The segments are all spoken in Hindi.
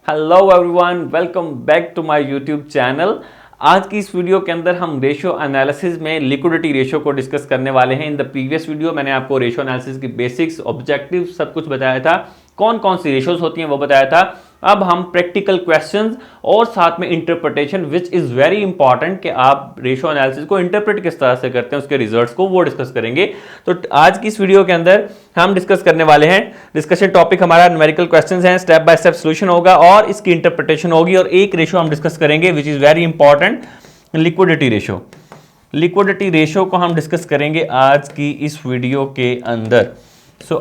Hello everyone, welcome back to my YouTube channel. आज की इस वीडियो के अंदर हम रेशियो एनालिसिस में लिक्विडिटी रेशियो को डिस्कस करने वाले हैं। इन द प्रीवियस वीडियो मैंने आपको रेशियो एनालिसिस की बेसिक्स, ऑब्जेक्टिव सब कुछ बताया था, कौन कौन सी रेशियोज होती हैं वो बताया था। अब हम प्रैक्टिकल क्वेश्चंस और साथ में interpretation which is very important कि आप रेशियो एनालिसिस को इंटरप्रेट किस तरह से करते हैं, उसके रिजल्ट्स को वो डिस्कस करेंगे। तो आज की इस वीडियो के अंदर हम डिस्कस करने वाले हैं, डिस्कशन टॉपिक हमारा न्यूमेरिकल क्वेश्चंस हैं, स्टेप बाय स्टेप सॉल्यूशन होगा और इसकी इंटरप्रिटेशन होगी। और एक रेशियो हम डिस्कस करेंगे which is very important, liquidity ratio. Liquidity ratio को हम डिस्कस करेंगे आज की इस वीडियो के अंदर।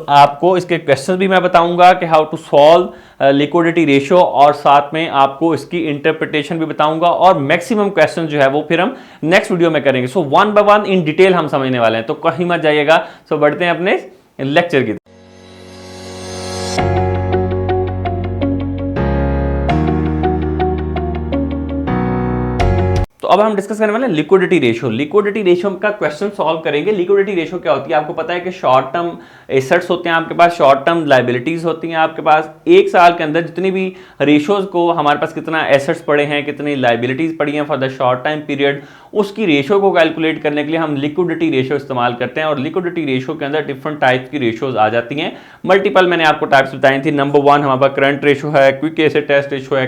आपको इसके क्वेश्चन भी मैं बताऊंगा कि how to solve liquidity ratio, और साथ में आपको इसकी इंटरप्रिटेशन भी बताऊंगा और मैक्सिमम क्वेश्चन जो है वो फिर हम नेक्स्ट वीडियो में करेंगे। One by one in detail हम समझने वाले हैं, तो कहीं मत जाइएगा। बढ़ते हैं अपने लेक्चर की। अब हम डिस्कस करने वाले हैं लिक्विडिटी रेशियो। लिक्विडिटी रेशियो का क्वेश्चन सॉल्व करेंगे। लिक्विडिटी रेशियो क्या होती है आपको पता है कि शॉर्ट टर्म एसेट्स होते हैं आपके पास, शॉर्ट टर्म लायबिलिटीज होती हैं आपके पास। एक साल के अंदर जितनी भी रेशियोज को हमारे पास कितना एसेट्स पड़े हैं, कितनी लायबिलिटीज पड़ी हैं for the short time period, उसकी रेशियो को कैलकुलेट करने के लिए हम लिक्विडिटी रेशियो इस्तेमाल करते हैं। और लिक्विडिटी रेशियो के अंदर डिफरेंट टाइप्स की रेशियोज आ जाती हैं। मल्टीपल मैंने आपको टाइप्स बताई थी। नंबर 1 हमारे पास करंट रेशियो है, क्विक एसेट टेस्ट रेशियो है,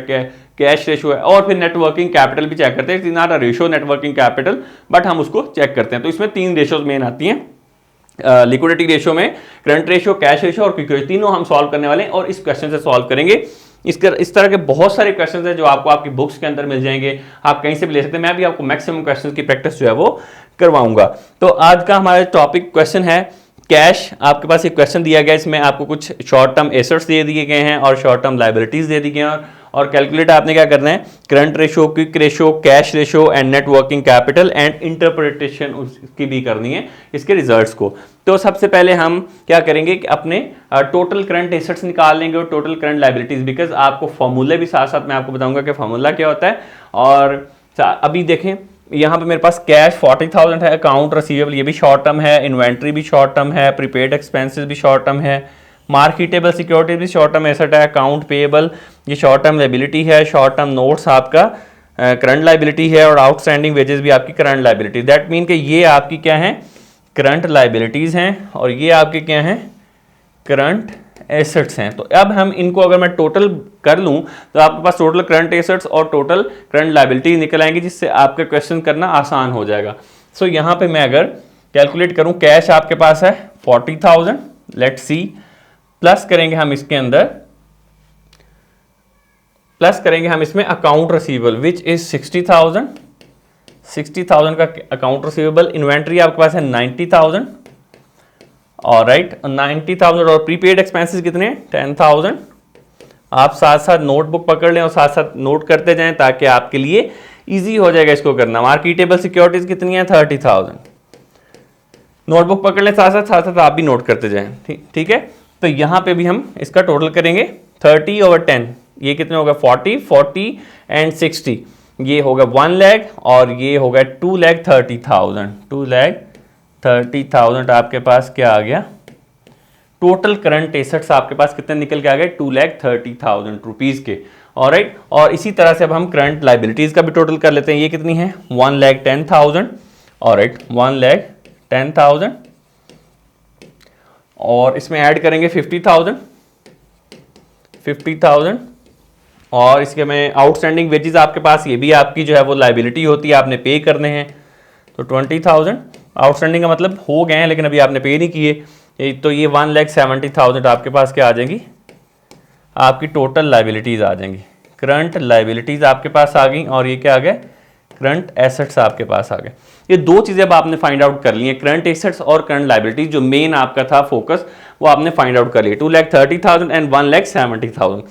कैश रेशियो है, और फिर नेटवर्किंग कैपिटल भी चेक करते हैं। Not a ratio networking capital, but हम उसको चेक करते हैं। तो इसमें 3 रेशियोज मेन आती हैं लिक्विडिटी रेशियो में, करंट रेशियो, कैश रेशियो और क्विक रेशियो। तीनों हम सॉल्व करने वाले हैं और इस क्वेश्चन से सॉल्व करेंगे। इस तरह के बहुत सारे क्वेश्चंस हैं जो आपको आपकी बुक्स के अंदर मिल जाएंगे, आप कहीं से भी ले सकते हैं। मैं भी आपको मैक्सिमम क्वेश्चंस की प्रैक्टिस जो है वो करवाऊंगा। तो आज का हमारा टॉपिक क्वेश्चन है कैश। आपके पास एक क्वेश्चन दिया गया, इसमें आपको कुछ शॉर्ट टर्म एसेट्स दे दिए गए हैं और शॉर्ट टर्म लायबिलिटीज दे दी गई हैं, और कैलकुलेट आपने क्या करना है, current ratio, quick ratio, cash ratio and net working capital, and interpretation उसकी भी करनी है इसके रिजल्ट्स को। तो सबसे पहले हम क्या करेंगे कि अपने टोटल करंट एसेट्स निकाल लेंगे और टोटल करंट लायबिलिटीज, बिकॉज आपको फॉर्मूले भी साथ साथ मैं आपको बताऊंगा कि फॉर्मूला क्या होता है। और अभी देखें यहाँ पे मेरे पास कैश 40,000 है, अकाउंट रिसीवेबल ये भी शॉर्ट टर्म है, इन्वेंट्री भी शॉर्ट टर्म है, प्रीपेड एक्सपेंसेस भी शॉर्ट टर्म है, मार्केटेबल सिक्योरिटीज भी शॉर्ट टर्म एसेट है, अकाउंट पेएबल ये शॉर्ट टर्म लायबिलिटी है, शॉर्ट टर्म नोट्स आपका करंट लायबिलिटी है, और आउटस्टैंडिंग वेजेस भी आपकी करंट लायबिलिटी। दैट मीन कि ये आपकी क्या है, करंट लायबिलिटीज हैं, और ये आपके क्या हैं, करंट एसेट्स हैं। तो अब हम इनको अगर मैं टोटल कर लूं तो आपके पास टोटल करंट एसेट्स और टोटल करंट लायबिलिटी निकल आएंगे, जिससे आपका क्वेश्चन करना आसान हो जाएगा। यहाँ पे मैं अगर कैलकुलेट करूं, कैश आपके पास है 40,000, लेट्स सी, प्लस करेंगे हम इसके अंदर, प्लस करेंगे हम इसमें अकाउंट रिसीवेबल विच इज 60,000 का अकाउंट रिसीवेबल। इन्वेंट्री आपके पास है 90,000, और राइट 90,000, और प्रीपेड एक्सपेंसेस कितने, 10,000। आप साथ साथ नोटबुक पकड़ लें और साथ साथ नोट करते जाएं ताकि आपके लिए इजी हो जाएगा इसको करना। मार्केटेबल सिक्योरिटीज कितनी है, 30,000। नोटबुक पकड़ लें साथ साथ आप भी नोट करते जाएं, ठीक है। तो यहां पे भी हम इसका टोटल करेंगे 30/10, ये कितने होगा, 40 एंड 60, ये होगा 1 लाख, और ये होगा 2,30,000। 2,30,000 आपके पास क्या आ गया, टोटल करंट एसेट्स आपके पास कितने निकल के आ गए, 2,30,000 रुपीज के। ऑलराइट, और इसी तरह से अब हम करंट लायबिलिटीज का भी टोटल कर लेते हैं। ये कितनी है, 1,10,000। ऑलराइट, 1,10,000, और इसमें ऐड करेंगे 50,000, और इसके में आउटस्टैंडिंग वेजेस आपके पास, ये भी आपकी जो है वो लायबिलिटी होती है, आपने पे करने हैं। तो 20,000 आउटस्टैंडिंग का मतलब हो गए हैं लेकिन अभी आपने पे नहीं किए। तो ये 1,70,000 आपके पास क्या आ जाएंगी, आपकी टोटल लायबिलिटीज आ जाएंगी। करंट लायबिलिटीज आपके पास आ गई, और ये क्या आ गए, करंट एसेट्स आपके पास आ गए। ये 2 चीजें अब आपने फाइंड आउट कर ली हैं, करंट एसेट्स और करंट लायबिलिटीज। जो मेन आपका था फोकस वो आपने फाइंड आउट कर लिया, 2,30,000 एंड 1,70,000।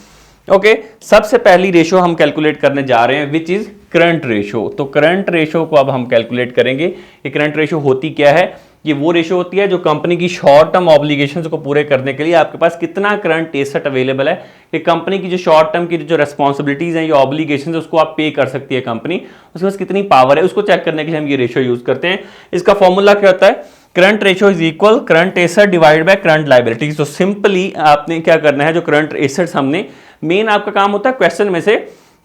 ओके, सबसे पहली रेशियो हम कैलकुलेट करने जा रहे हैं विच इज करंट रेशियो। तो करंट रेशियो को अब हम कैलकुलेट करेंगे। ये करंट रेशियो होती क्या है, ये वो रेशियो होती है जो कंपनी की शॉर्ट टर्म ऑब्लिगेशंस को पूरे करने के लिए आपके पास कितना करंट एसेट अवेलेबल है, कि कंपनी की जो शॉर्ट टर्म की जो रेस्पॉन्सिबिलिटीज हैं, ये ऑब्लिगेशंस, उसको आप पे कर सकती है कंपनी, उसके पास कितनी पावर है, उसको चेक करने के लिए हम ये रेशियो यूज करते हैं। इसका फॉर्मूला क्या होता है, current ratio is equal current asset divide by current liabilities. तो सिंपली आपने क्या करना है, जो करंट एसेट्स हमने मेन आपका काम होता है क्वेश्चन में से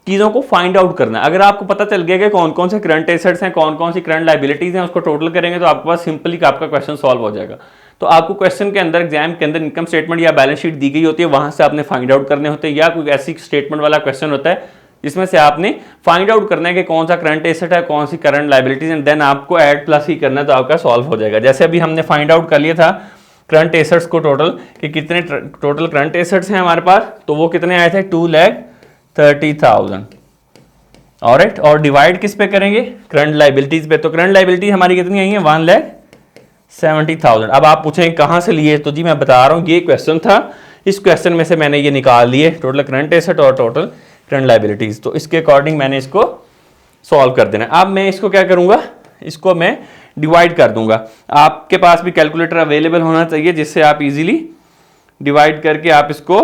चीजों को फाइंड आउट करना। अगर आपको पता चल गया कि कौन कौन से करंट एसेट्स हैं, कौन कौन सी करंट लायबिलिटीज हैं, उसको टोटल करेंगे तो आपके पास सिंपली आपका क्वेश्चन सॉल्व हो जाएगा। तो आपको क्वेश्चन के अंदर एग्जाम के अंदर इनकम स्टेटमेंट या बैलेंस शीट दी गई होती है, वहां से आपने फाइंड आउट करने होते हैं, या कोई ऐसी स्टेटमेंट वाला क्वेश्चन होता है जिसमें से आपने फाइंड आउट करना है कि कौन सा करंट एसेट है, कौन सी करंट लायबिलिटीज, एंड देन आपको ऐड प्लस ही करना है तो आपका सॉल्व हो जाएगा। जैसे अभी हमने फाइंड आउट कर लिया था करंट एसेट्स को टोटल, कि कितने टोटल करंट एसेट्स हैं हमारे पास, तो वो कितने आए थे 2,30,000। ऑलराइट, और डिवाइड किस पे करेंगे, करंट लायबिलिटीज पे। तो करंट लायबिलिटी हमारी कितनी आई है 1,70,000। अब आप पूछेंगे कहां से लिए, तो जी मैं बता रहा हूं ये क्वेश्चन था, इस क्वेश्चन में से मैंने ये निकाल लिए टोटल करंट एसेट और टोटल करंट लायबिलिटीज। तो इसके अकॉर्डिंग मैंने इसको सॉल्व कर देना। अब मैं इसको क्या करूंगा, इसको मैं डिवाइड कर दूंगा। आपके पास भी कैलकुलेटर अवेलेबल होना चाहिए जिससे आप इजीली डिवाइड करके आप इसको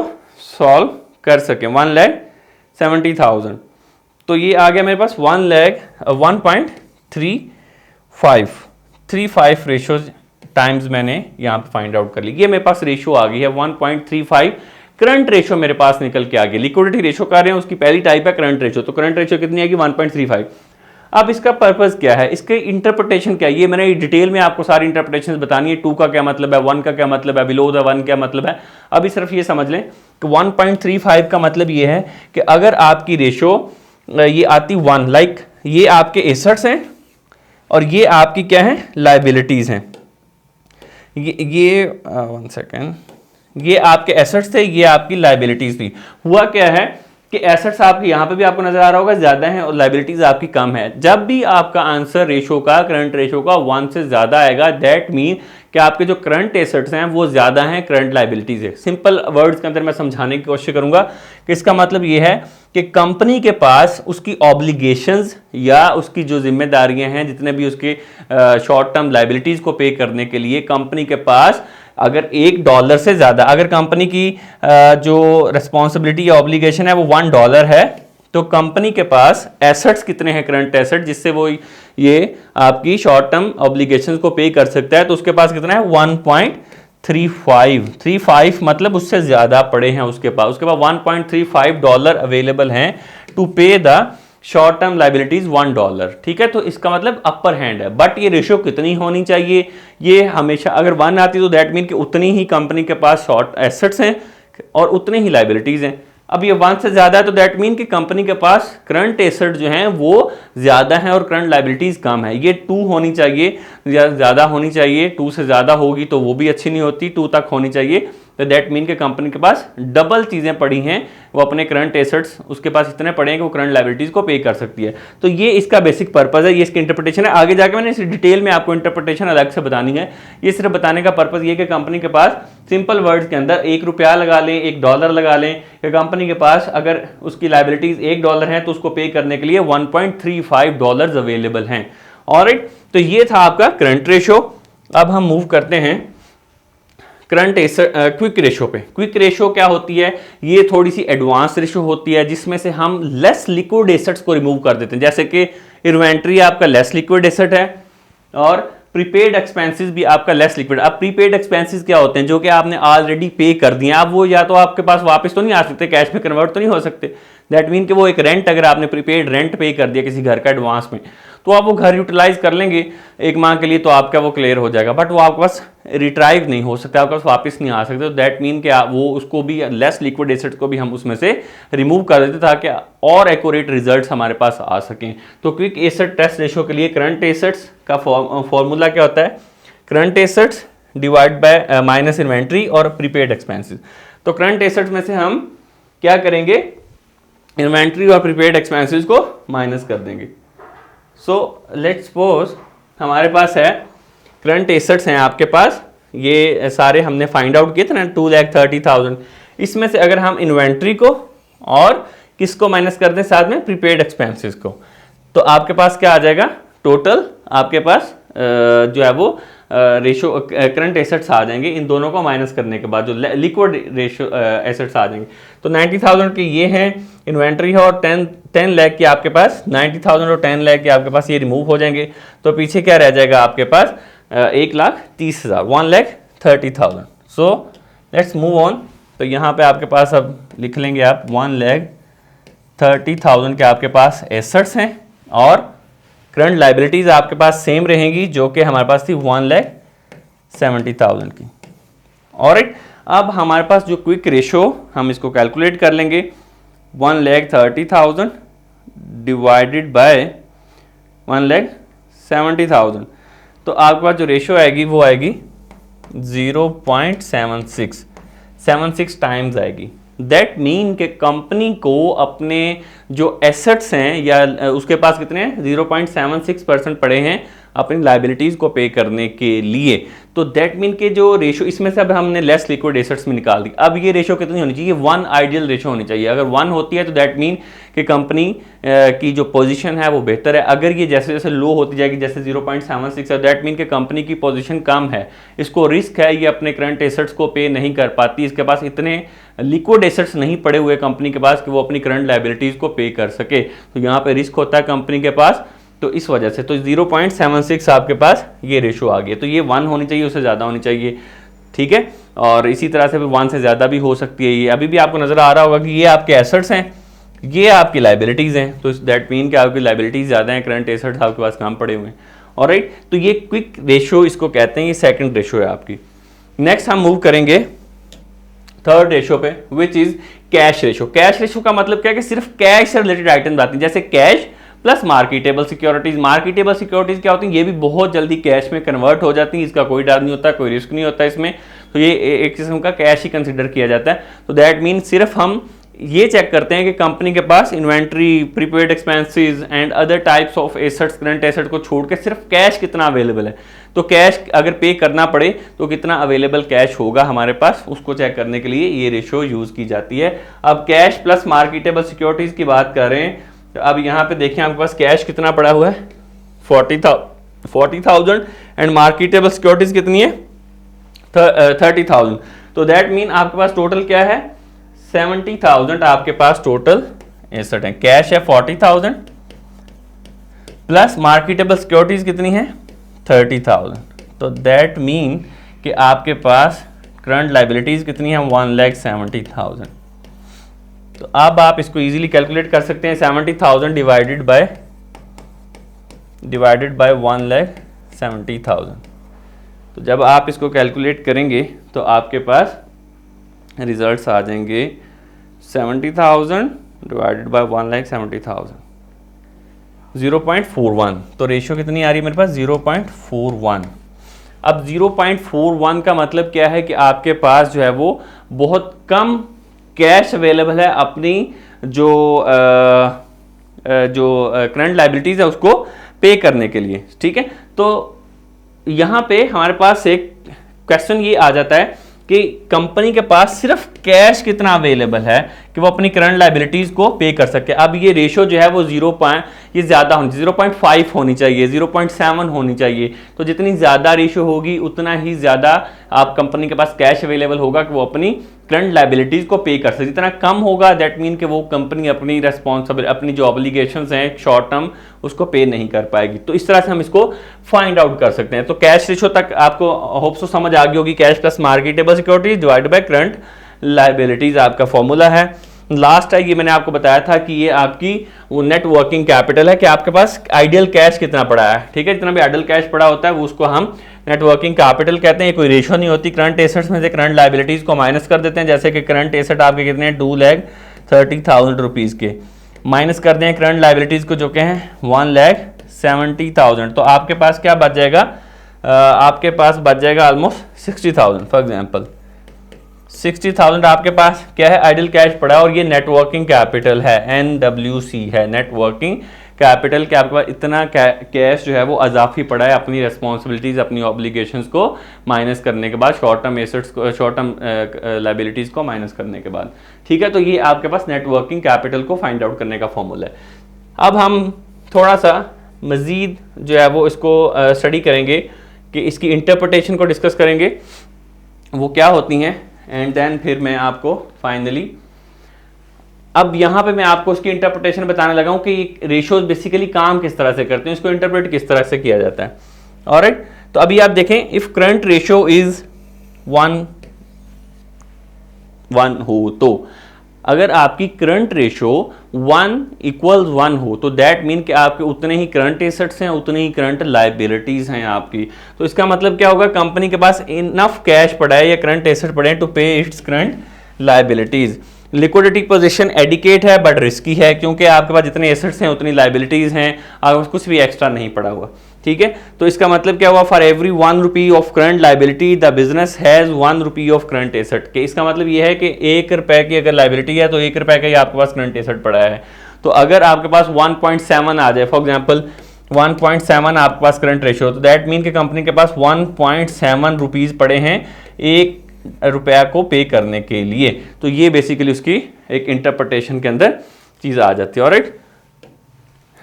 सॉल्व कर सकें। 1,70,000, तो ये आ गया मेरे पास 1.35 रेशियोज टाइम्स मैंने यहाँ पे फाइंड आउट कर ली। ये मेरे पास रेशियो आ गई है 1.35 करंट रेशियो मेरे पास निकल के आ गई। लिक्विडिटी रेशियो कर रहे हैं, उसकी पहली टाइप है करंट रेशियो। तो करंट रेशियो कितनी आएगी 1.35। अब इसका पर्पस क्या है, इसके इंटरप्रिटेशन क्या है, ये मैंने डिटेल में आपको सारी इंटरप्रिटेशन बतानी है। 2 का क्या मतलब है, 1 का क्या मतलब है, बिलो द 1 क्या मतलब है। अभी सिर्फ ये समझ लें कि 1.35 का मतलब ये है कि अगर आपकी रेशियो ये आती 1, लाइक ये आपके एसेट्स हैं और ये आपकी क्या है लायबिलिटीज हैं। ये 1 सेकेंड, ये आपके एसेट्स थे, ये आपकी लायबिलिटीज थी। हुआ क्या है कि एसेट्स आपके यहाँ पे भी आपको नजर आ रहा होगा ज्यादा है और लायबिलिटीज आपकी कम है। जब भी आपका आंसर रेशो का, करंट रेशो का 1 से ज्यादा आएगा, दैट मीन कि आपके जो करंट एसेट्स हैं वो ज्यादा हैं करंट लायबिलिटीज है। सिंपल वर्ड्स के अंदर मैं समझाने की कोशिश करूंगा कि इसका मतलब ये है कि कंपनी के पास उसकी ऑब्लिगेशंस या उसकी जो जिम्मेदारियां हैं, जितने भी उसके शॉर्ट टर्म लायबिलिटीज को पे करने के लिए कंपनी के पास अगर $1 से ज्यादा, अगर कंपनी की जो रिस्पॉन्सिबिलिटी या ऑब्लिगेशन है वो $1 है, तो कंपनी के पास एसेट्स कितने हैं करंट एसेट, जिससे वो ये आपकी शॉर्ट टर्म ऑब्लिगेशंस को पे कर सकता है, तो उसके पास कितना है 1.35 मतलब उससे ज्यादा पड़े हैं उसके पास $1.35 अवेलेबल हैं टू पे द शॉर्ट टर्म लायबिलिटीज $1। ठीक है, तो इसका मतलब अपर हैंड है। बट ये रेशियो कितनी होनी चाहिए, ये हमेशा अगर 1 आती तो दैट मीन कि उतनी ही कंपनी के पास शॉर्ट एसेट्स हैं और उतने ही लायबिलिटीज हैं। अब ये 1 से ज्यादा है तो दैट मीन कि कंपनी के पास करंट एसेट जो हैं वो ज्यादा है और करंट लायबिलिटीज कम है। ये 2 होनी चाहिए, ज्यादा होनी चाहिए। 2 से ज्यादा होगी तो वो भी अच्छी नहीं होती, 2 तक होनी चाहिए। तो दैट मीन के कंपनी के पास डबल चीजें पड़ी हैं, वो अपने करंट एसेट्स उसके पास इतने पड़े हैं कि वो करंट लायबिलिटीज को पे कर सकती है। तो ये इसका बेसिक पर्पस है, ये इसकी इंटरप्रिटेशन है। आगे जाके मैंने इस डिटेल में आपको इंटरप्रिटेशन अलग से बतानी है। ये सिर्फ बताने का पर्पस ये कि कंपनी के पास सिंपल वर्ड्स के अंदर $1 लगा लें, $1 लगा लें कि कंपनी के पास अगर उसकी लायबिलिटीज $1 है तो उसको पे करने के लिए $1.35 अवेलेबल हैं। ऑलराइट, तो ये था आपका करंट रेशियो। अब हम मूव करते हैं करंट एसेट क्विक रेशो पे। क्विक रेशो क्या होती है, ये थोड़ी सी एडवांस रेशो होती है जिसमें से हम लेस लिक्विड एसेट्स को रिमूव कर देते हैं। जैसे कि इन्वेंट्री आपका लेस लिक्विड एसेट है और प्रीपेड एक्सपेंसेस भी आपका लेस लिक्विड। अब प्रीपेड एक्सपेंसेस क्या होते हैं, जो कि आपने ऑलरेडी पे कर दिए, अब वो या तो आपके पास वापस तो नहीं आ सकते, कैश में कन्वर्ट तो नहीं हो सकते। दैट मीन कि वो एक रेंट, अगर आपने प्रीपेड रेंट पे कर दिया किसी घर का एडवांस में, तो आप वो घर यूटिलाइज कर लेंगे 1 माह के लिए, तो आपका वो क्लियर हो जाएगा। बट वो आपके पास रिट्राइव नहीं हो सकता, आपके पास वापस नहीं आ सकते। तो दैट मीन कि वो उसको भी, लेस लिक्विड एसेट को भी हम उसमें से रिमूव कर देते ताकि और एक्यूरेट रिजल्ट्स हमारे पास आ सकें। तो क्विक एसेट टेस्ट रेशो के लिए करंट एसेट्स का फॉर्मूला क्या होता है, current assets divide by minus inventory और प्रीपेड एक्सपेंसेस। तो करंट एसेट्स में से हम क्या करेंगे, इन्वेंट्री और प्रीपेड एक्सपेंसेस को माइनस कर देंगे। सो लेट्स सपोज हमारे पास है करंट एसेट्स हैं आपके पास, ये सारे हमने फाइंड आउट किए थे ना 2,30,000। इसमें से अगर हम इन्वेंट्री को और किसको माइनस कर दें साथ में, प्रीपेड एक्सपेंसेस को, तो आपके पास क्या आ जाएगा, टोटल आपके पास जो है वो रेशो करंट एसेट्स आ जाएंगे। इन दोनों को माइनस करने के बाद जो लिक्विड रेशो एसेट्स आ जाएंगे। तो 90,000 के ये हैं इन्वेंट्री है और 10 लाख के आपके पास 90,000 और 10 लाख के आपके पास ये रिमूव हो जाएंगे। तो पीछे क्या रह जाएगा आपके पास 1,30,000, 1,30,000। So let's move on. तो यहाँ पे आपके पास अब लिख लेंगे आप 1,30,000 के आपके पास एसेट्स हैं और करंट लाइबिलिटीज आपके पास सेम रहेंगी जो कि हमारे पास थी 1,70,000 की। ऑलराइट, अब हमारे पास जो क्विक रेशो हम इसको कैलकुलेट कर लेंगे 1,30,000 डिवाइडेड बाय 1,70,000। तो आपके पास जो रेशो आएगी वो आएगी 0.76 टाइम्स आएगी। दैट मीन के कंपनी को अपने जो एसेट्स हैं या उसके पास कितने हैं 0.76% पड़े हैं अपनी लाइबिलिटीज को पे करने के लिए। तो दैट मीन के जो रेशो इसमें से अब हमने लेस लिक्विड एसेट्स में निकाल दी। अब ये रेशो कितनी होनी चाहिए 1 आइडियल रेशो होनी चाहिए। अगर 1 होती है तो दैट मीन कि कंपनी की जो पोजीशन है वो बेहतर है। अगर ये जैसे जैसे लो होती जाएगी जैसे 0.76 है दैट मीन कि कंपनी की पोजीशन कम है, इसको रिस्क है, ये अपने करंट एसेट्स को पे नहीं कर पाती, इसके पास इतने लिक्विड एसेट्स नहीं पड़े हुए कंपनी के पास कि वो अपनी करंट लाइबिलिटीज को पे कर सके। तो यहाँ पे रिस्क होता है कंपनी के पास, तो इस वजह से तो 0.76 आपके पास ये रेशो आ गया। तो ये 1 होनी चाहिए, उससे ज़्यादा होनी चाहिए, ठीक है। और इसी तरह से 1 से ज़्यादा भी हो सकती है। ये अभी भी आपको नज़र आ रहा होगा कि ये आपके एसेट्स हैं, ये आपकी लाइबिलिटीज़ हैं। तो दैट मीन कि आपकी लाइबिलिटीज़ ज़्यादा हैं, करंट एसेट्स आपके पास कम पड़े हुए हैं। ऑलराइट, तो ये क्विक रेशो इसको कहते हैं, ये सेकंड रेशो है आपकी। नेक्स्ट हम मूव करेंगे थर्ड रेशो पे, which is cash ratio. Cash ratio का मतलब क्या है कि सिर्फ कैश से रिलेटेड आइटम्स आती हैं, जैसे cash plus marketable securities. Marketable securities क्या होती हैं, ये भी बहुत जल्दी कैश में कन्वर्ट हो जाती हैं, इसका कोई डर नहीं होता, कोई रिस्क नहीं होता इसमें। तो ये एक किस्म का कैश ही कंसिडर किया जाता है। तो दैट मीन सिर्फ हम ये चेक करते हैं कि कंपनी के पास inventory, prepaid expenses and other types of assets, current asset को छोड़ के सिर्फ कैश कितना अवेलेबल है। तो कैश अगर पे करना पड़े तो कितना अवेलेबल कैश होगा हमारे पास, उसको चेक करने के लिए ये रेशो यूज की जाती है। अब कैश प्लस मार्केटेबल सिक्योरिटीज की बात कर रहे हैं, तो अब यहाँ पे देखें आपके पास कैश कितना पड़ा हुआ है 40,000 एंड मार्केटेबल सिक्योरिटीज कितनी है 30,000। तो दैट मीन आपके पास टोटल क्या है 70,000 आपके पास टोटल एसेट है। कैश है 40,000 प्लस मार्केटेबल सिक्योरिटीज कितनी है 30,000। तो दैट मीन कि आपके पास करंट लाइबिलिटीज कितनी है 1,70,000। तो अब आप इसको इजीली कैलकुलेट कर सकते हैं 70,000 डिवाइडेड बाय 1,70,000। तो जब आप इसको कैलकुलेट करेंगे तो आपके पास रिजल्ट्स आ जाएंगे 70,000 डिवाइडेड बाय 1,70,000 0.41। तो रेशियो कितनी आ रही है मेरे पास 0.41। अब 0.41 का मतलब क्या है कि आपके पास जो है वो बहुत कम कैश अवेलेबल है अपनी जो करंट लाइबिलिटीज है उसको पे करने के लिए, ठीक है। तो यहाँ पे हमारे पास एक क्वेश्चन ये आ जाता है कि कंपनी के पास सिर्फ कैश कितना अवेलेबल है कि वो अपनी करंट लाइबिलिटीज को पे कर सके। अब ये रेशो जो है वो ये ज्यादा होनी चाहिए 0.5 होनी चाहिए, 0.7 होनी चाहिए। तो जितनी ज्यादा रेशो होगी उतना ही ज्यादा आप कंपनी के पास कैश अवेलेबल होगा कि वो अपनी करंट लाइबिलिटीज को पे कर सके। जितना कम होगा दैट मीन कि वो कंपनी अपनी अपनी जो ऑब्लिगेशंस हैं शॉर्ट टर्म उसको पे नहीं कर पाएगी। तो इस तरह से हम इसको फाइंड आउट कर सकते हैं। तो कैश रेशो तक आपको होप सो समझ आ गई होगी। Cash plus marketable securities divide by current liabilities आपका फॉर्मूला है। लास्ट है ये मैंने आपको बताया था कि ये आपकी वो नेट वर्किंग कैपिटल है कि आपके पास आइडियल कैश कितना पड़ा है, ठीक है। जितना भी आइडियल कैश पड़ा होता है वो उसको हम नेट वर्किंग कैपिटल कहते हैं। ये कोई रेशो नहीं होती। करंट एसेट्स में से करंट लाइबिलिटीज को माइनस कर देते हैं, जैसे कि करंट एसेट आपके कितने हैं 2,30,000 रुपीज के, माइनस कर दें करंट लाइबिलिटीज को जो के हैं 1,70,000। तो आपके पास क्या बच जाएगा, आपके पास बच जाएगा ऑलमोस्ट 60,000। फॉर एग्जाम्पल 60,000 आपके पास क्या है आइडियल कैश पड़ा है और ये नेटवर्किंग कैपिटल है, NWC है नेटवर्किंग कैपिटल के आपके पास इतना कैश जो है वो अजाफी पड़ा है अपनी रेस्पॉन्सिबिलिटीज अपनी ऑब्लिगेशंस को माइनस करने के बाद, शॉर्ट टर्म एसेट्स को शॉर्ट टर्म लाइबिलिटीज को माइनस करने के बाद, ठीक है। तो ये आपके पास नेटवर्किंग कैपिटल को फाइंड आउट करने का फॉर्मूला है। अब हम थोड़ा सा मजीद जो है वो इसको स्टडी करेंगे कि इसकी इंटरप्रिटेशन को डिस्कस करेंगे वो क्या होती हैं एंड देन फिर मैं आपको फाइनली अब यहाँ पे मैं आपको उसकी इंटरप्रिटेशन बताने लगा हूँ कि रेशियोज बेसिकली काम किस तरह से करते हैं, इसको इंटरप्रेट किस तरह से किया जाता है। ऑलराइट, तो अभी आप देखें इफ करंट रेशियो इज 1 हो, तो अगर आपकी करंट रेशियो 1 = 1 हो तो दैट मीन कि आपके उतने ही करंट एसेट्स हैं, उतनी ही करंट लाइबिलिटीज हैं आपकी। तो इसका मतलब क्या होगा, कंपनी के पास इनफ कैश पड़ा है या करंट एसेट पड़े हैं टू पे its current liabilities. Liquidity position adequate है बट रिस्की है, क्योंकि आपके पास जितने एसेट्स हैं उतनी लाइबिलिटीज हैं, आपके कुछ भी एक्स्ट्रा नहीं पड़ा हुआ। ठीक है, तो इसका मतलब क्या हुआ, for every 1 rupee of current liability the business has 1 rupee of current asset के। इसका मतलब यह है कि 1 रुपए की अगर लाइबिलिटी है तो 1 रुपए का ही आपके पास करंट एसेट पड़ा है। तो अगर आपके पास 1.7 आ जाए, फॉर एग्जाम्पल 1.7 आपके पास करंट रेशियो, तो दैट मीन कि कंपनी के पास 1.7 रुपीज पड़े हैं 1 रुपया को पे करने के लिए। तो ये बेसिकली उसकी एक इंटरप्रिटेशन के अंदर चीज आ जाती है। ऑलराइट,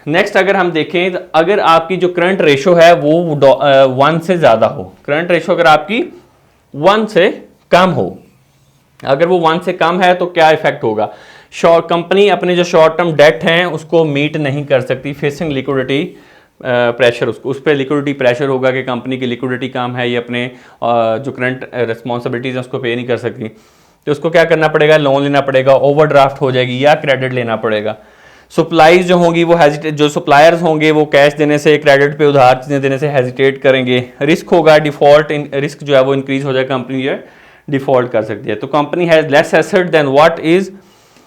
नेक्स्ट अगर हम देखें तो अगर आपकी जो करंट रेशो है वो 1 से ज्यादा हो, करंट रेशो अगर आपकी 1 से कम हो, अगर वो 1 से कम है तो क्या इफेक्ट होगा, कंपनी अपने जो शॉर्ट टर्म डेट हैं उसको मीट नहीं कर सकती, फेसिंग लिक्विडिटी प्रेशर, उसको उस पर लिक्विडिटी प्रेशर होगा कि कंपनी की लिक्विडिटी कम है, ये अपने जो करंट रिस्पॉन्सिबिलिटीज हैं उसको पे नहीं कर सकती, तो उसको क्या करना पड़ेगा, लोन लेना पड़ेगा, ओवरड्राफ्ट हो जाएगी या क्रेडिट लेना पड़ेगा। सप्लाईज जो होंगी वो हेजिटेट, जो सप्लायर्स होंगे वो कैश देने से, क्रेडिट पे उधार चीजें देने से हेजिटेट करेंगे। रिस्क होगा, डिफॉल्ट रिस्क जो है वो इंक्रीज हो जाएगा, कंपनी जो है डिफॉल्ट कर सकती है। तो company has less asset than what is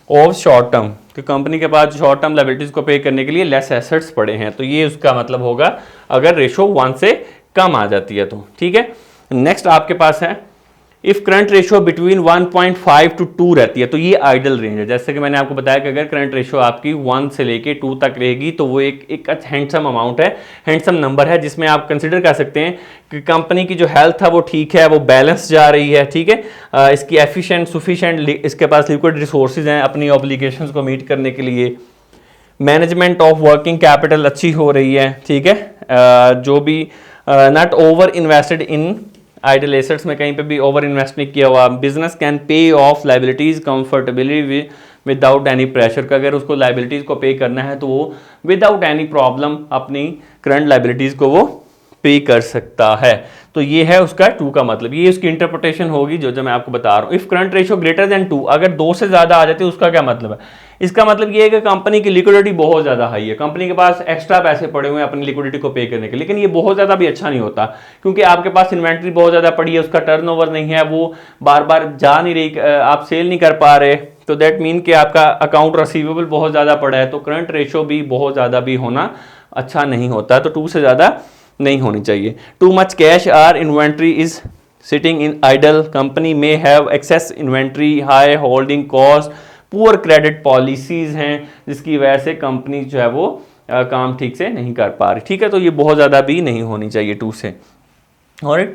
of short term, कि कंपनी के पास शॉर्ट टर्म लायबिलिटीज को पे करने के लिए लेस एसेट्स पड़े हैं। तो ये उसका मतलब होगा अगर रेशो 1 से कम आ जाती है तो। ठीक है, नेक्स्ट आपके पास है if current ratio between 1.5 to 2 रहती है तो ये आइडल रेंज है। जैसे कि मैंने आपको बताया कि अगर करंट रेशियो आपकी 1 से लेके 2 तक रहेगी तो वो एक हैंडसम अमाउंट है, हैंडसम नंबर है, जिसमें आप कंसिडर कर सकते हैं कि कंपनी की जो हेल्थ है वो ठीक है, वो बैलेंस जा रही है। ठीक है, इसकी एफिशिएंट सफिशिएंट इसके पास लिक्विड रिसोर्सेज हैं अपनी ऑब्लिगेशंस को मीट करने के लिए, मैनेजमेंट ऑफ वर्किंग कैपिटल अच्छी हो रही है। ठीक है, जो भी not over invested in idle assets में कहीं पे भी ओवर इन्वेस्ट नहीं किया हुआ, business can pay off liabilities comfortably without any pressure, का अगर उसको लाइबिलिटीज को पे करना है तो वो विदाउट एनी प्रॉब्लम अपनी करंट लाइबिलिटीज को वो पे कर सकता है। तो ये है उसका 2 का मतलब, ये उसकी इंटरप्रिटेशन होगी जो मैं आपको बता रहा हूँ। If current ratio greater than 2, अगर 2 से ज्यादा आ जाती है उसका क्या मतलब है, इसका मतलब ये है कि कंपनी की लिक्विडिटी बहुत ज्यादा हाई है, कंपनी के पास एक्स्ट्रा पैसे पड़े हुए हैं अपनी लिक्विडिटी को पे करने के, लेकिन ये बहुत ज्यादा भी अच्छा नहीं होता क्योंकि आपके पास इन्वेंट्री बहुत ज्यादा पड़ी है, उसका टर्नओवर नहीं है, वो बार बार जा नहीं रही, आप सेल नहीं कर पा रहे, तो दैट मीन कि आपका अकाउंट रिसीवेबल बहुत ज्यादा पड़ा है, तो करंट रेशियो भी बहुत ज्यादा भी होना अच्छा नहीं होता, तो 2 से ज्यादा नहीं होनी चाहिए। Too much cash or inventory is sitting in idle, company में have excess inventory, high holding cost, poor credit policies हैं जिसकी वजह से कंपनी जो है वो काम ठीक से नहीं कर पा रही। ठीक है, तो ये बहुत ज़्यादा भी नहीं होनी चाहिए 2 से। और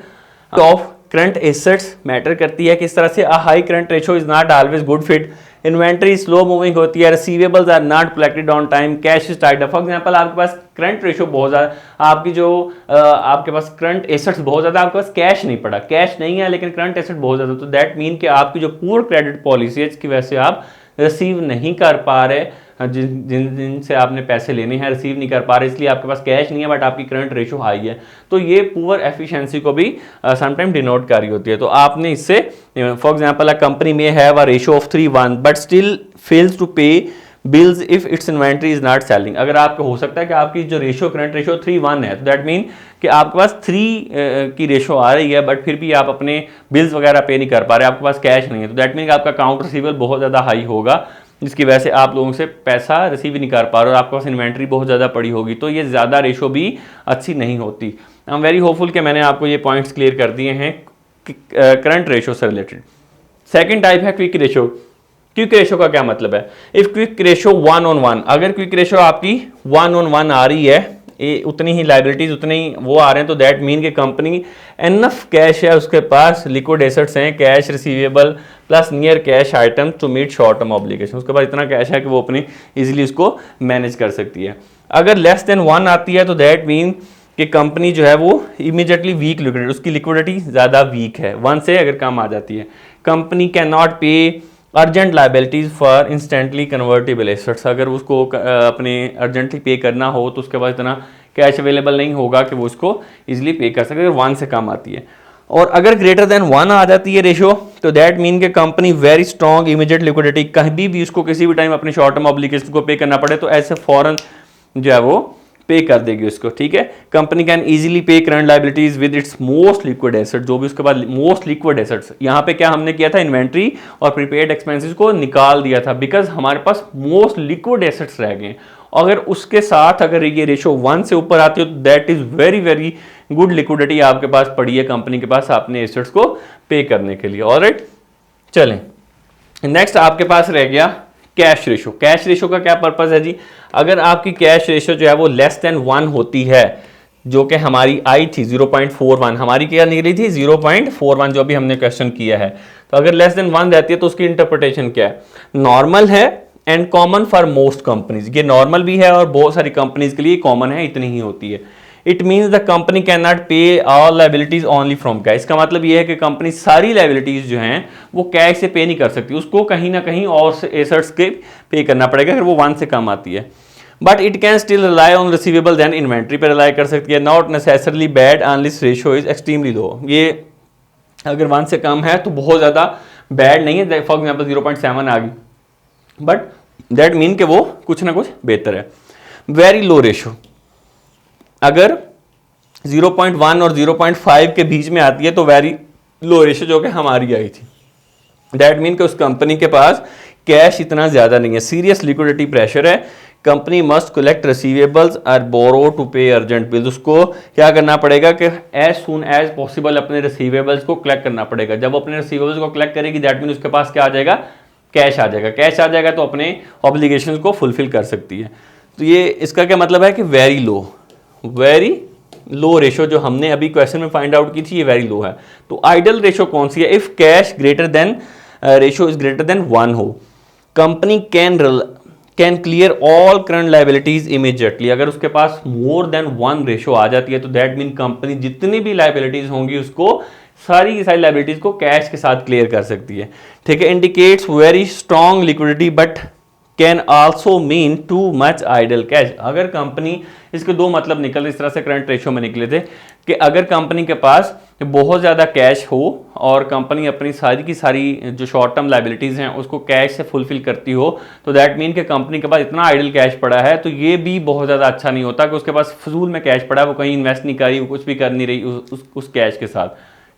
ऑफ करंट एसेट्स मैटर करती है किस तरह से, a high current ratio is not always good fit, inventory slow moving होती है, receivables are not collected on time, cash is tied up. For example आपके पास करंट रेशियो बहुत ज़्यादा, आपकी जो आपके पास करंट एसेट्स बहुत ज़्यादा, आपके पास कैश नहीं पड़ा, कैश नहीं है लेकिन करंट एसेट बहुत ज़्यादा, तो दैट मीन कि आपकी जो पुअर क्रेडिट पॉलिसी है इसकी वजह से आप रिसीव नहीं कर पा रहे, जिनसे आपने पैसे लेने हैं रिसीव नहीं कर पा रहे, इसलिए आपके पास कैश नहीं है बट आपकी करंट रेशियो हाई है, तो ये पुअर एफिशिएंसी को भी समटाइम डिनोट कर रही होती है। तो आपने इससे फॉर एग्जांपल अ कंपनी में have a ratio of 3:1 but still fails to pay bills if its inventory is not selling. अगर आपको हो सकता है कि आपकी जो रेशियो करंट रेशियो 3:1 है, तो दैट मीन कि आपके पास 3 की रेशियो आ रही है बट फिर भी आप अपने बिल्स वगैरह पे नहीं कर पा रहे, आपके पास कैश नहीं है, तो दैट मीन कि आपका अकाउंट रिसीवेबल बहुत ज़्यादा हाई होगा जिसकी वजह से आप लोगों से पैसा रिसीव ही नहीं कर पा रहे और आपके पास इन्वेंट्री बहुत ज़्यादा पड़ी होगी, तो ये ज़्यादा रेशो भी अच्छी नहीं होती। आई एम वेरी होपफुल कि मैंने आपको ये पॉइंट्स क्लियर कर दिए हैं करंट रेशो से रिलेटेड। सेकंड टाइप है क्विक रेशो। क्विक रेशो का क्या मतलब है, इफ क्विक रेशो 1:1, अगर क्विक रेशो आपकी 1:1 आ रही है, उतनी ही लाइबिलिटीज उतने ही वो आ रहे हैं, तो दैट मीन कि कंपनी एनफ कैश है, उसके पास लिक्विड एसेट्स हैं, cash receivable plus near cash item to meet short term obligation, उसके पास इतना कैश है कि वो अपनी इजीली उसको मैनेज कर सकती है। अगर लेस देन 1 आती है तो दैट मीन कि कंपनी जो है वो इमीडिएटली वीक लिक्विडिटी, उसकी लिक्विडिटी ज़्यादा वीक है, 1 से अगर कम आ जाती है। कंपनी कैन नॉट पे urgent liabilities for instantly convertible assets, अगर उसको अपने अर्जेंटली पे करना हो तो उसके बाद इतना कैश अवेलेबल नहीं होगा कि वो उसको इजीली पे कर सके, अगर 1 से कम आती है। और अगर ग्रेटर देन 1 आ जाती है रेशो, तो दैट मीन के company very strong immediate liquidity, कहीं भी उसको किसी भी टाइम अपने शॉर्ट टर्म ऑब्लिगेशन को पे करना पड़े तो ऐसे फॉरन जो है वो पे कर देगी उसको, ठीक है। कंपनी कैन इजीली पे current liabilities with its most liquid asset, जो भी उसके बाद मोस्ट लिक्विड एसेट्स, यहाँ पे क्या हमने किया था, इन्वेंट्री और प्रीपेड एक्सपेंसेस को निकाल दिया था, बिकॉज हमारे पास मोस्ट लिक्विड एसेट्स रह गए। अगर उसके साथ अगर ये रेशो 1 से ऊपर आती है तो that is very very good liquidity आपके पास पड़ी है कंपनी के पास अपने एसेट्स को पे करने के लिए। ऑलराइट, चलें नेक्स्ट आपके पास रह गया कैश रेशो। कैश रेशो का क्या पर्पस है जी, अगर आपकी कैश रेशो जो है वो लेस देन 1 होती है, जो कि हमारी आई थी 0.41, हमारी क्या निकली थी 0.41, जो अभी हमने क्वेश्चन किया है, तो अगर लेस देन 1 रहती है तो उसकी इंटरप्रिटेशन क्या है, नॉर्मल है and common for most companies. ये नॉर्मल भी है और बहुत सारी कंपनीज के लिए कॉमन है, इतनी ही होती है। It means the company can not pay all liabilities only from cash, इसका मतलब ये है कि कंपनी सारी लाइबिलिटीज जो हैं वो कैश से पे नहीं कर सकती, उसको कहीं ना कहीं और एसेट्स के पे करना पड़ेगा अगर वो 1 से कम आती है। But it can still rely on receivable, then inventory पर रिलाई कर सकती है। Not necessarily bad unless ratio is extremely low, ये अगर 1 से कम है तो बहुत ज़्यादा बैड नहीं है, फॉर एग्जाम्पल 0.7 आ गई, बट दैट मीन कि वो कुछ ना कुछ बेहतर है। वेरी लो रेशो, अगर 0.1 और 0.5 के बीच में आती है तो वेरी लो रेशो जो कि हमारी आई थी, दैट मीन कि उस कंपनी के पास कैश इतना ज़्यादा नहीं है, सीरियस लिक्विडिटी प्रेशर है, कंपनी मस्ट कलेक्ट रिसीवेबल्स और बोरो टू पे अर्जेंट बिल्स, उसको क्या करना पड़ेगा कि एज सुन एज पॉसिबल अपने रिसीवेबल्स को कलेक्ट करना पड़ेगा। जब अपने रिसीवेबल्स को कलेक्ट करेगी दैट मीन उसके पास क्या आ जाएगा, कैश आ जाएगा। कैश आ जाएगा तो अपने ऑब्लिगेशंस को फुलफिल कर सकती है। तो ये इसका क्या मतलब है कि वेरी लो रेशो जो हमने अभी क्वेश्चन में फाइंड आउट की थी ये वेरी लो है। तो आइडल रेशो कौन सी है, if cash greater than ratio is greater than 1 हो, company can clear all current liabilities immediately. अगर उसके पास मोर देन 1 रेशो आ जाती है तो दैट मीन कंपनी जितनी भी लाइबिलिटीज होंगी उसको सारी की सारी लाइबिलिटीज को कैश के साथ क्लियर कर सकती है, ठीक है। Indicates very strong liquidity but can also mean too much idle cash. अगर कंपनी, इसके दो मतलब निकल इस तरह से करंट रेशो में निकले थे कि अगर कंपनी के पास बहुत ज़्यादा कैश हो और कंपनी अपनी सारी की सारी जो शॉर्ट टर्म लाइबिलिटीज़ हैं उसको कैश से फुलफिल करती हो तो दैट मीन कि कंपनी के पास इतना आइडल कैश पड़ा है, तो ये भी बहुत ज़्यादा अच्छा नहीं होता कि उसके पास फजूल में कैश पड़ा है, वो कहीं इन्वेस्ट नहीं कर रही, वो कुछ भी कर नहीं रही उस कैश के साथ,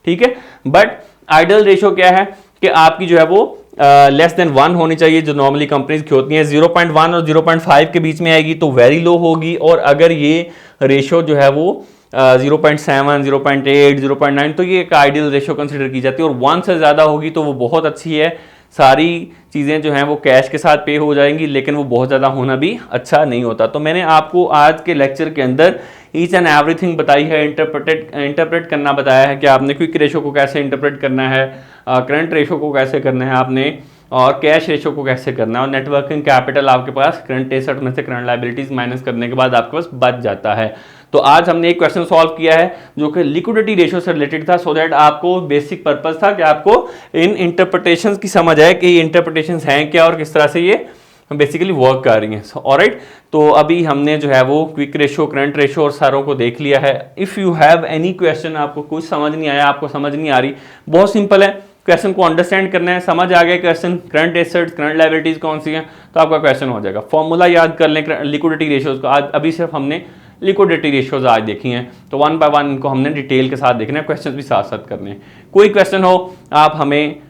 ठीक है। बट आइडल रेशो क्या है कि आपकी जो है वो लेस देन 1 होनी चाहिए, जो नॉर्मली कंपनीज की होती हैं। 0.1 और 0.5 के बीच में आएगी तो वेरी लो होगी, और अगर ये रेशो जो है वो 0.7, 0.8, 0.9 तो ये एक आइडियल रेशो कंसिडर की जाती है, और 1 से ज़्यादा होगी तो वो बहुत अच्छी है, सारी चीज़ें जो हैं वो कैश के साथ पे हो जाएंगी, लेकिन वो बहुत ज़्यादा होना भी अच्छा नहीं होता। तो मैंने आपको आज के लेक्चर के अंदर ईच एंड एवरीथिंग बताई है, इंटरप्रेट करना बताया है कि आपने क्विक रेशो को कैसे इंटरप्रेट करना है, करंट रेशो को कैसे करना है आपने, और कैश रेशो को कैसे करना है, और नेटवर्किंग कैपिटल आपके पास करंट एसेट में से करंट लायबिलिटीज माइनस करने के बाद आपके पास बच जाता है। तो आज हमने एक क्वेश्चन सॉल्व किया है जो कि लिक्विडिटी रेशो से रिलेटेड था, सो दैट आपको बेसिक पर्पस था कि आपको इन इंटरप्रिटेशंस की समझ आए कि ये इंटरप्रिटेशंस हैं क्या और किस तरह से ये बेसिकली वर्क कर रही हैं। ऑलराइट, तो अभी हमने जो है वो क्विक रेशो, करंट रेशो और सारों को देख लिया है। If you have any question, आपको कुछ समझ नहीं आया, आपको समझ नहीं आ रही, बहुत सिंपल है, क्वेश्चन को अंडरस्टैंड करना है, समझ आ गया question current assets current liabilities कौन सी हैं तो आपका क्वेश्चन हो जाएगा। फॉर्मूला याद कर लें लिक्विडिटी रेशियोज का, आज अभी सिर्फ हमने लिक्विडिटी रेशियोज आज देखी हैं, तो 1 बाय 1 इनको हमने डिटेल के साथ देखना है, क्वेश्चन भी साथ साथ करने हैं। कोई क्वेश्चन हो आप हमें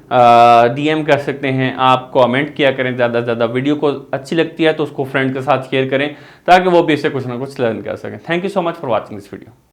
DM कर सकते हैं, आप कमेंट किया करें, ज़्यादा से ज़्यादा वीडियो को अच्छी लगती है तो उसको फ्रेंड के साथ शेयर करें ताकि वो भी इससे कुछ ना कुछ लर्न कर सकें। Thank you so much for watching this video.